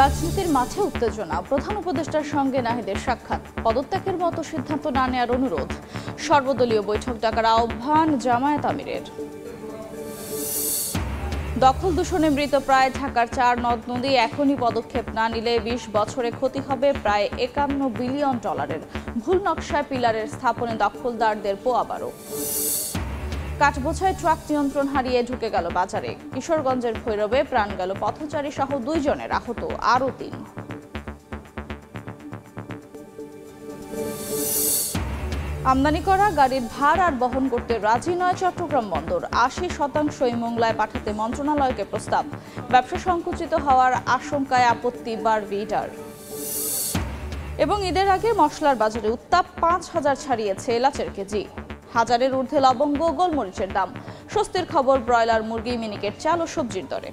রাজনীতির মাঠে উত্তেজনা, প্রধান উপদেষ্টার সঙ্গে নাহিদের সাক্ষাৎ, পদত্যাগের মতো সিদ্ধান্ত না নেওয়ার অনুরোধ, সর্বদলীয় বৈঠক ডাকার আহ্বান জামায়াত আমিরের। দখল দূষণে মৃত প্রায় ঢাকার 4 নদ নদী, এখনই পদক্ষেপ না নিলে 20 বছরে ক্ষতি হবে প্রায় $51 বিলিয়ন। ভুল নকশায় পিলারের স্থাপনে দখলদারদের পোয়াবারও। কাঠবোঝাই ট্রাক নিয়ন্ত্রণ হারিয়ে ঢুকে গেল বাজারে, কিশোরগঞ্জের ভৈরবে প্রাণ গেল পথচারী সহ 2 জনের, আহত আরও 3। আমদানি করা গাড়ির ভার আর বহন করতে রাজি নয় চট্টগ্রাম বন্দর, 80% মোংলায় পাঠাতে মন্ত্রণালয়কে প্রস্তাব। ব্যবসা সংকুচিত হওয়ার আশঙ্কায় আপত্তি বারবিটার। এবং ঈদের আগে মশলার বাজারে উত্তাপ, 5,000 ছাড়িয়েছে এলাচের কেজি, হাজারের ঊর্ধ্বে লবঙ্গ গোলমরিচের দাম। স্বস্তির খবর ব্রয়লার মুরগি, মিনিকেট চাল ও সবজির দরে।